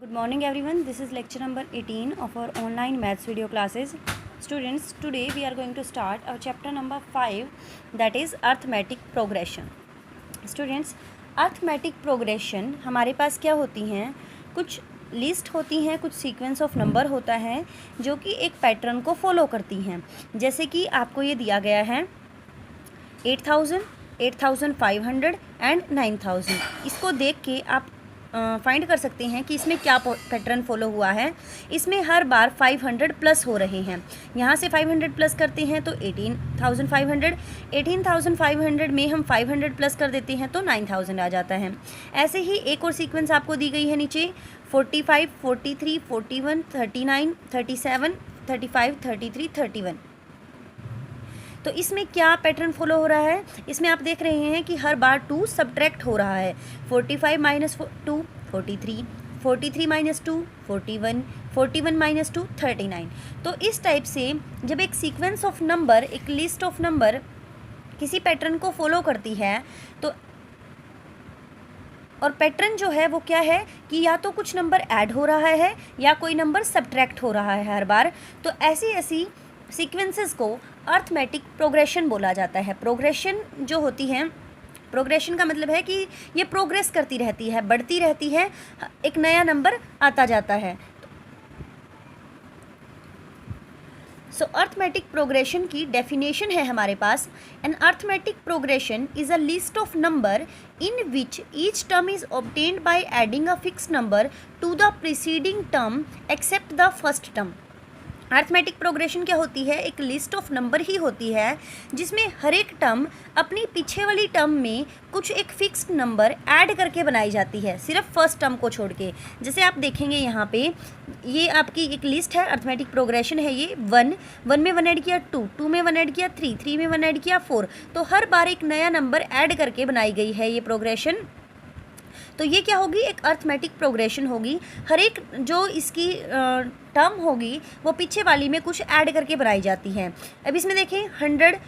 Good morning everyone, this is lecture number 18 of our online maths video classes. Students, today we are going to start our chapter number 5, that is arithmetic progression. Students, arithmetic progression हमारे पास क्या होती हैं, कुछ list होती हैं, कुछ sequence of number होता है जो कि एक पैटर्न को फॉलो करती हैं। जैसे कि आपको ये दिया गया है 8000, 8500 एंड 9000। इसको देख के आप फाइंड कर सकते हैं कि इसमें क्या पैटर्न फॉलो हुआ है। इसमें हर बार 500 प्लस हो रहे हैं। यहाँ से 500 प्लस करते हैं तो 18,500 में हम 500 प्लस कर देते हैं तो 9000 आ जाता है। ऐसे ही एक और सीक्वेंस आपको दी गई है नीचे 45, 43, 41, 39, 37, 35, 33, 31। तो इसमें क्या पैटर्न फॉलो हो रहा है, इसमें आप देख रहे हैं कि हर बार 2 सब्ट्रैक्ट हो रहा है। 45 माइनस 2 43, 43 माइनस 2 41, 41 माइनस 2 39। तो इस टाइप से जब एक सीक्वेंस ऑफ नंबर, एक लिस्ट ऑफ नंबर किसी पैटर्न को फॉलो करती है तो और पैटर्न जो है वो क्या है कि या तो कुछ नंबर ऐड हो रहा है या कोई नंबर सब्ट्रैक्ट हो रहा है हर बार, तो ऐसी सीक्वेंसेस को अर्थमेटिक प्रोग्रेशन बोला जाता है। प्रोग्रेशन जो होती है, प्रोग्रेशन का मतलब है कि ये प्रोग्रेस करती रहती है, बढ़ती रहती है, एक नया नंबर आता जाता है। सो अर्थमेटिक प्रोग्रेशन की डेफिनेशन है हमारे पास, an arithmetic progression is a list of number in which each term is obtained by adding a fixed number to the preceding term except the first term. Arithmetic progression क्या होती है, एक list of number ही होती है जिसमें हर एक term अपनी पीछे वाली टर्म में कुछ एक फिक्स्ड नंबर ऐड करके बनाई जाती है, सिर्फ फर्स्ट टर्म को छोड़ के। जैसे आप देखेंगे यहाँ पे ये आपकी एक लिस्ट है, अर्थमेटिक प्रोग्रेशन है ये। 1 में 1 ऐड किया, 2 में 1 ऐड किया, 3 में 1 ऐड किया, 4। तो हर बार एक नया नंबर ऐड करके बनाई गई है ये प्रोग्रेशन। तो ये क्या होगी, एक अर्थमेटिक प्रोग्रेशन होगी। हर एक जो इसकी टर्म होगी वो पीछे वाली में कुछ ऐड करके बनाई जाती है। अब इसमें देखें 100,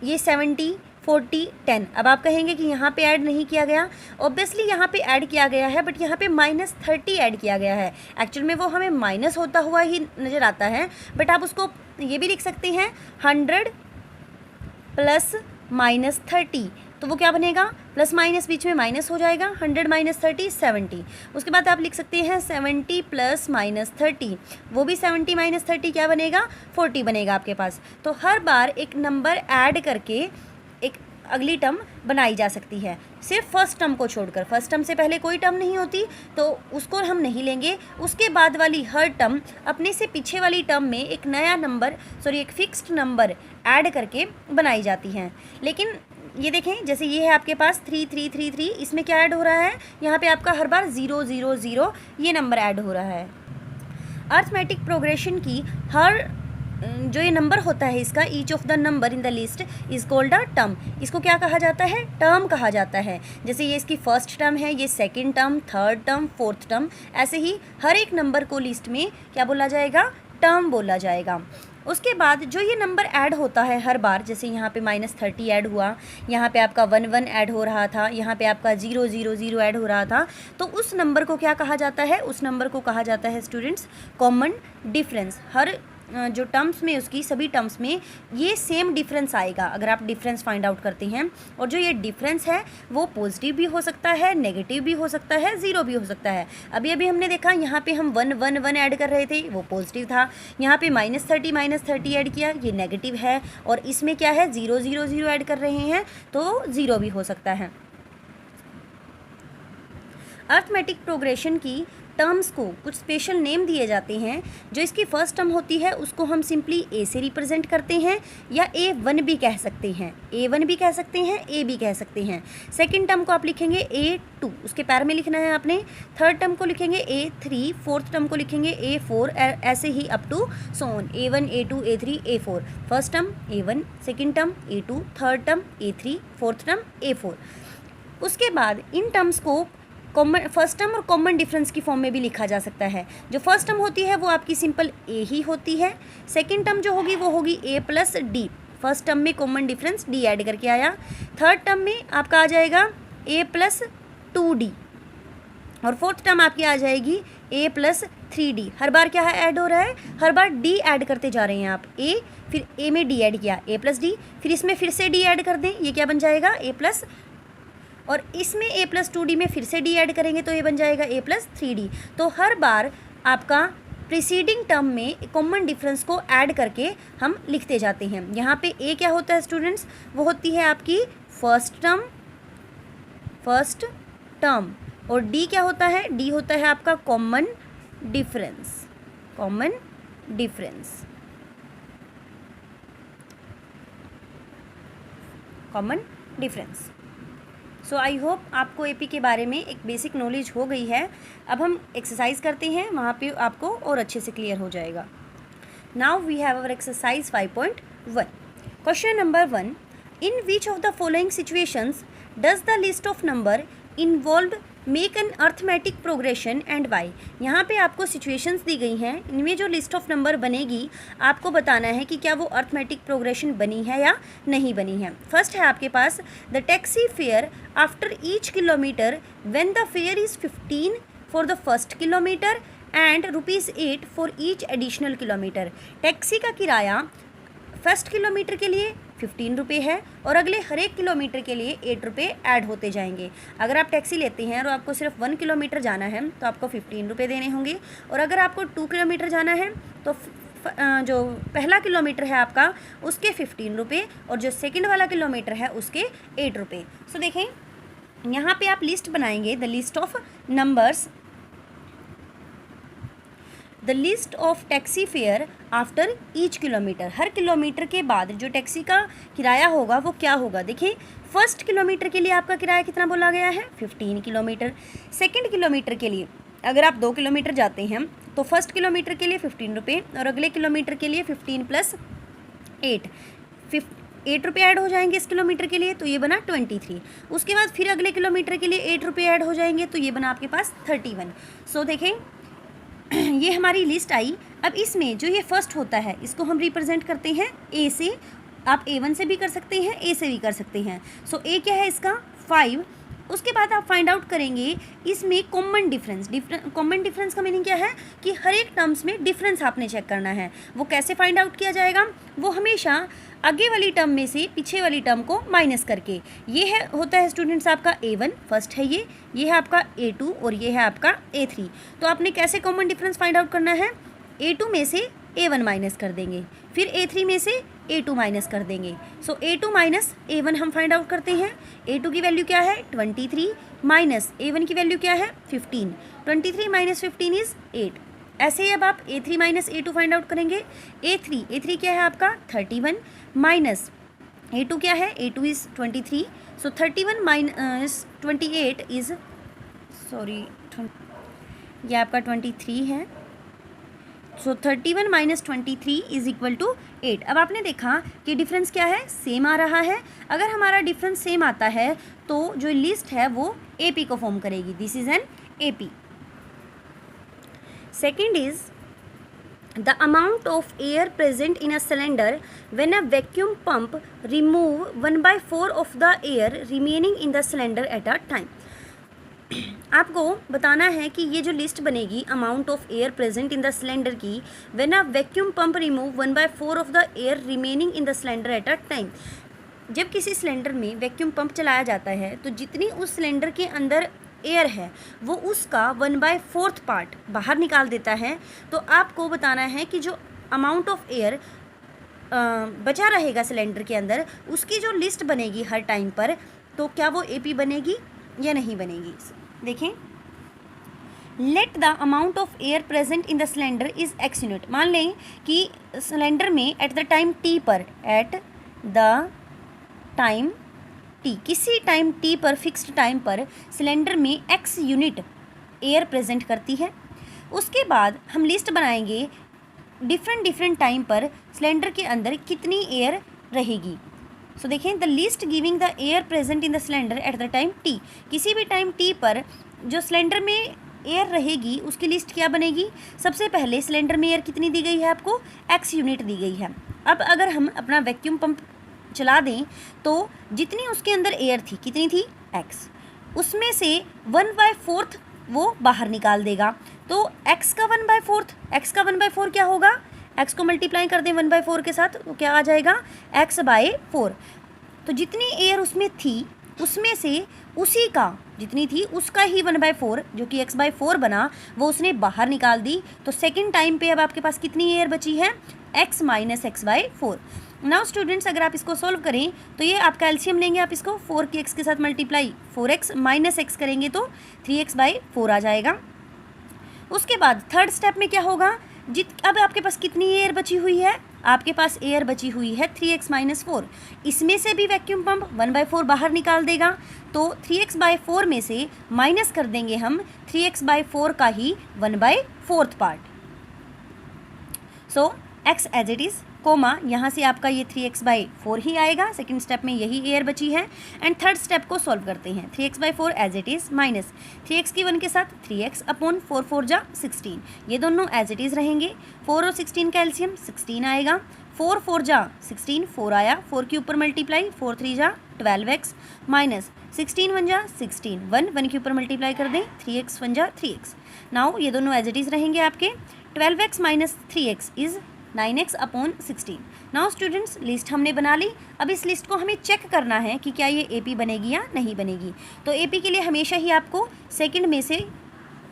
ये 70, 40, 10। अब आप कहेंगे कि यहाँ पे ऐड नहीं किया गया, ऑब्वियसली यहाँ पे ऐड किया गया है, बट यहाँ पे -30 ऐड किया गया है। एक्चुअल में वो हमें माइनस होता हुआ ही नज़र आता है, बट आप उसको ये भी लिख सकते हैं 100 प्लस -30। तो वो क्या बनेगा, प्लस माइनस बीच में माइनस हो जाएगा, 100 माइनस 30 70। उसके बाद आप लिख सकते हैं 70 प्लस -30, वो भी 70 माइनस 30 क्या बनेगा, 40 बनेगा आपके पास। तो हर बार एक नंबर ऐड करके एक अगली टर्म बनाई जा सकती है, सिर्फ फर्स्ट टर्म को छोड़कर। फर्स्ट टर्म से पहले कोई टर्म नहीं होती तो उसको हम नहीं लेंगे। उसके बाद वाली हर टर्म अपने से पीछे वाली टर्म में एक नया नंबर, एक फिक्स्ड नंबर ऐड करके बनाई जाती हैं। लेकिन ये देखें, जैसे ये है आपके पास 3333, इसमें क्या ऐड हो रहा है, यहाँ पे आपका हर बार 000 ये नंबर ऐड हो रहा है। अर्थमेटिक प्रोग्रेशन की हर जो ये नंबर होता है इसका, each of the number in the list is called a term. इसको क्या कहा जाता है, टर्म कहा जाता है। जैसे ये इसकी फर्स्ट टर्म है, ये second term, third term, fourth term. ऐसे ही हर एक नंबर को लिस्ट में क्या बोला जाएगा, टर्म बोला जाएगा। उसके बाद जो ये नंबर ऐड होता है हर बार, जैसे यहाँ पे -30 ऐड हुआ, यहाँ पे आपका 1 ऐड हो रहा था, यहाँ पे आपका 000 ऐड हो रहा था, तो उस नंबर को क्या कहा जाता है, उस नंबर को कहा जाता है स्टूडेंट्स कॉमन डिफरेंस। हर जो टर्म्स में, उसकी सभी टर्म्स में ये सेम डिफरेंस आएगा अगर आप डिफरेंस फाइंड आउट करते हैं। और जो ये डिफरेंस है वो पॉजिटिव भी हो सकता है, नेगेटिव भी हो सकता है, ज़ीरो भी हो सकता है। अभी हमने देखा यहाँ पे हम 1 ऐड कर रहे थे, वो पॉजिटिव था। यहाँ पे -30 ऐड किया, ये नेगेटिव है। और इसमें क्या है, 000 ऐड कर रहे हैं तो ज़ीरो भी हो सकता है। अर्थमेटिक प्रोग्रेशन की टर्म्स को कुछ स्पेशल नेम दिए जाते हैं। जो इसकी फर्स्ट टर्म होती है उसको हम सिंपली ए से रिप्रेजेंट करते हैं, या A1 भी कह सकते हैं, A1 भी कह सकते हैं, A भी कह सकते हैं। सेकंड टर्म को आप लिखेंगे A2, उसके पैर में लिखना है आपने। थर्ड टर्म को लिखेंगे A3, फोर्थ टर्म को लिखेंगे A4, ऐसे ही up to so on, A1, A2, A3, A4। First term A1, second term A2, third term A3, fourth term A4। उसके बाद इन टर्म्स को कॉमन फर्स्ट टर्म और कॉमन डिफरेंस की फॉर्म में भी लिखा जा सकता है। जो फर्स्ट टर्म होती है वो आपकी सिंपल ए ही होती है। सेकंड टर्म जो होगी वो होगी ए प्लस डी, फर्स्ट टर्म में कॉमन डिफरेंस डी ऐड करके आया। थर्ड टर्म में आपका आ जाएगा ए प्लस 2d, और फोर्थ टर्म आपकी आ जाएगी ए प्लस 3D, हर बार क्या है ऐड हो रहा है, हर बार डी ऐड करते जा रहे हैं आप, ए फिर ए में डी ऐड किया, ए प्लस डी, फिर इसमें फिर से डी ऐड कर दें, ये क्या बन जाएगा ए प्लस, और इसमें ए प्लस 2D में फिर से डी ऐड करेंगे तो ये बन जाएगा ए प्लस 3D। तो हर बार आपका प्रीसीडिंग टर्म में कॉमन डिफरेंस को ऐड करके हम लिखते जाते हैं। यहाँ पे ए क्या होता है स्टूडेंट्स, वो होती है आपकी फर्स्ट टर्म, और डी क्या होता है, डी होता है आपका common difference, so I hope आपको एपी के बारे में एक बेसिक नॉलेज हो गई है। अब हम एक्सरसाइज करते हैं, वहाँ पे आपको और अच्छे से क्लियर हो जाएगा। Now we have our exercise 5.1। Question number 1, in which of the following situations does the list of number involved make an arithmetic progression and why. यहाँ पे आपको सिचुएशंस दी गई हैं, इनमें जो लिस्ट ऑफ नंबर बनेगी आपको बताना है कि क्या वो अर्थमेटिक प्रोग्रेशन बनी है या नहीं बनी है। फर्स्ट है आपके पास the taxi fare after each kilometre when the fare is 15 for the first kilometre and ₹8 for each additional kilometre. Taxi का किराया फर्स्ट किलोमीटर के लिए 15 रुपये है और अगले हर एक किलोमीटर के लिए 8 रुपये ऐड होते जाएंगे। अगर आप टैक्सी लेते हैं और आपको सिर्फ 1 किलोमीटर जाना है तो आपको 15 रुपये देने होंगे, और अगर आपको 2 किलोमीटर जाना है तो जो पहला किलोमीटर है आपका उसके 15 रुपये और जो सेकंड वाला किलोमीटर है उसके 8 रुपये। सो देखें यहाँ पे आप लिस्ट बनाएंगे, the list of numbers, the list of taxi fare after each kilometre. Her kilometre के बाद जो टैक्सी का किराया होगा वो क्या होगा। देखिए फर्स्ट किलोमीटर के लिए आपका किराया कितना बोला गया है 15 किलोमीटर। सेकेंड किलोमीटर के लिए अगर आप 2 किलोमीटर जाते हैं तो फर्स्ट किलोमीटर के लिए 15 रुपये और अगले किलोमीटर के लिए 15 प्लस 8 रुपये ऐड हो जाएंगे इस किलोमीटर के लिए, तो ये बना 23। उसके बाद फिर अगले किलोमीटर के लिए 8 रुपये ऐड हो जाएंगे तो ये बना आपके पास 31। सो देखें ये हमारी लिस्ट आई। अब इसमें जो ये फर्स्ट होता है इसको हम रिप्रेजेंट करते हैं ए से, आप A1 से भी कर सकते हैं, ए से भी कर सकते हैं। सो ए क्या है इसका 5। उसके बाद आप फाइंड आउट करेंगे इसमें कॉमन डिफरेंस। कॉमन डिफरेंस का मीनिंग क्या है कि हर एक टर्म्स में डिफरेंस आपने चेक करना है। वो कैसे फाइंड आउट किया जाएगा, वो हमेशा आगे वाली टर्म में से पीछे वाली टर्म को माइनस करके। ये है होता है स्टूडेंट्स आपका A1 फर्स्ट है, ये है आपका A2 और ये है आपका A3। तो आपने कैसे कॉमन डिफरेंस फाइंड आउट करना है, A2 में से A1 माइनस कर देंगे, फिर A3 में से A2 माइनस कर देंगे। सो A2 माइनस A1 हम फाइंड आउट करते हैं। A2 की वैल्यू क्या है 23 माइनस A1 की वैल्यू क्या है 15। 23 माइनस 15 इज़ 8। ऐसे ही अब आप A3 minus A2 find out करेंगे। A3 क्या है आपका 31 माइनस A2 क्या है, A2 is 23। So 31 minus 28 is ये आपका 23 है। सो 31 माइनस 23 इज इक्वल टू 8। अब आपने देखा कि डिफरेंस क्या है, सेम आ रहा है। अगर हमारा डिफरेंस सेम आता है तो जो लिस्ट है वो AP को फॉर्म करेगी। This is an AP। Second is the amount of air present in a cylinder when a vacuum pump remove 1/4 of the air remaining in the cylinder at a time. आपको बताना है कि ये जो list बनेगी amount of air present in the cylinder की when a vacuum pump remove 1/4 of the air remaining in the cylinder at a time. जब किसी सिलेंडर में वैक्यूम पंप चलाया जाता है तो जितनी उस सिलेंडर के अंदर एयर है वो उसका 1/4 पार्ट बाहर निकाल देता है। तो आपको बताना है कि जो अमाउंट ऑफ एयर बचा रहेगा सिलेंडर के अंदर उसकी जो लिस्ट बनेगी हर टाइम पर, तो क्या वो AP बनेगी या नहीं बनेगी। देखें let the amount of air present in the cylinder is X unit. मान लें कि सिलेंडर में एट द टाइम T पर, एट द टाइम T, किसी टाइम T पर, फिक्स्ड टाइम पर सिलेंडर में X यूनिट एयर प्रेजेंट करती है। उसके बाद हम लिस्ट बनाएंगे डिफरेंट टाइम पर सिलेंडर के अंदर कितनी एयर रहेगी। सो देखें the list giving the air present in the cylinder at the time T। किसी भी टाइम T पर जो सिलेंडर में एयर रहेगी उसकी लिस्ट क्या बनेगी। सबसे पहले सिलेंडर में एयर कितनी दी गई है आपको, X यूनिट दी गई है। अब अगर हम अपना वैक्यूम पंप चला दें तो जितनी उसके अंदर एयर थी कितनी थी X, उसमें से 1/4 वो बाहर निकाल देगा। तो x का 1/4, x का 1/4 क्या होगा, x को मल्टीप्लाई कर दें 1/4 के साथ तो क्या आ जाएगा, x/4। तो जितनी एयर उसमें थी उसमें से उसी का जितनी थी उसका ही 1/4 जो कि x/4 बना वो उसने बाहर निकाल दी। तो सेकेंड टाइम पे अब आपके पास कितनी एयर बची है, x minus x/4। Now students अगर आप इसको सॉल्व करें तो ये आपका एलसीएम लेंगे आप इसको 4 की x के साथ मल्टीप्लाई 4x माइनस x करेंगे तो 3x/4 आ जाएगा। उसके बाद थर्ड स्टेप में क्या होगा, अब आपके पास कितनी एयर बची हुई है, आपके पास एयर बची हुई है 3x माइनस 4। इसमें से भी वैक्यूम पंप 1/4 बाहर निकाल देगा। तो 3x/4 में से माइनस कर देंगे हम 3x/4 का ही 1/4 part. So x as it is comma यहाँ से आपका ये 3x/4 ही आएगा। सेकंड स्टेप में यही एयर बची है। एंड थर्ड स्टेप को सॉल्व करते हैं। 3x/4 as it is minus 3x की 1 के साथ 3x/4 4 जा 16, ये दोनों एज इट इज़ रहेंगे। 4 और 16 का एलसीएम 16 आएगा। 4 4 जा 16 4 आया, 4 के ऊपर मल्टीप्लाई 4 3 जा 12x माइनस 16 1 जा 16 1 के ऊपर मल्टीप्लाई कर दें 3x 1 जा 3x। नाउ ये दोनों एज इट इज़ रहेंगे आपके। 12x minus 3x is 9x/16। Now students list हमने बना ली। अब इस लिस्ट को हमें चेक करना है कि क्या ये एपी बनेगी या नहीं बनेगी। तो एपी के लिए हमेशा ही आपको सेकंड में से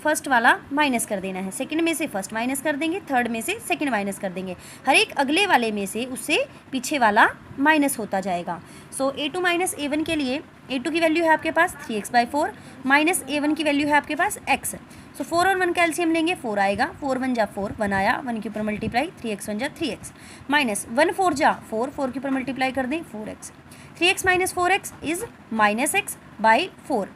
फर्स्ट वाला माइनस कर देना है, सेकंड में से फर्स्ट माइनस कर देंगे, थर्ड में से सेकंड माइनस कर देंगे, हर एक अगले वाले में से उससे पीछे वाला माइनस होता जाएगा। सो a2 माइनस a1 के लिए a2 की वैल्यू है आपके पास 3x/4 माइनस a1 की वैल्यू है आपके पास x। सो 4 और 1 का एलसीएम लेंगे 4 आएगा, 4 1 जा 4 1 आया, 1 के ऊपर मल्टीप्लाई 3x 1 जा 3x माइनस 1 4 जा 4 4 के ऊपर मल्टीप्लाई कर दें 4x। 3x minus 4x is minus x/4।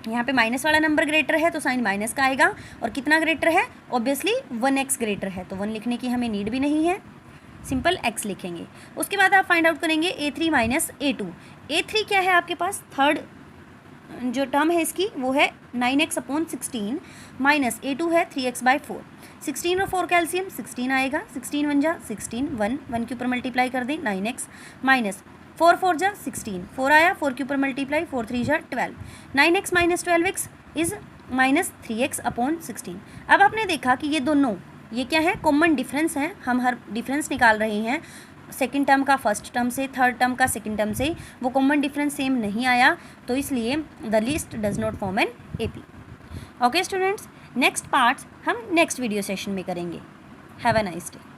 यहाँ पे माइनस वाला नंबर ग्रेटर है तो साइन माइनस का आएगा, और कितना ग्रेटर है, ऑब्वियसली 1x ग्रेटर है तो 1 लिखने की हमें नीड भी नहीं है, सिंपल x लिखेंगे। उसके बाद आप फाइंड आउट करेंगे a3 माइनस a2। a3 क्या है आपके पास, थर्ड जो टर्म है इसकी वो है 9x/16 माइनस a2 है 3x/4। 16 और 4 का एलसीएम 16 आएगा, 16 1 जा 16 1 के ऊपर मल्टीप्लाई कर दें 9x माइनस 4 4 जा 16 4 आया, 4 के ऊपर मल्टीप्लाई 4 3 जा 12 9x minus 12x is minus 3x/16। अब आपने देखा कि ये दोनों ये क्या है, कॉमन डिफरेंस है। हम हर डिफरेंस निकाल रहे हैं, सेकंड टर्म का फर्स्ट टर्म से, थर्ड टर्म का सेकंड टर्म से, वो कॉमन डिफरेंस सेम नहीं आया, तो इसलिए the list does not form an AP. Okay students, next parts हम नेक्स्ट वीडियो सेशन में करेंगे। Have a nice day.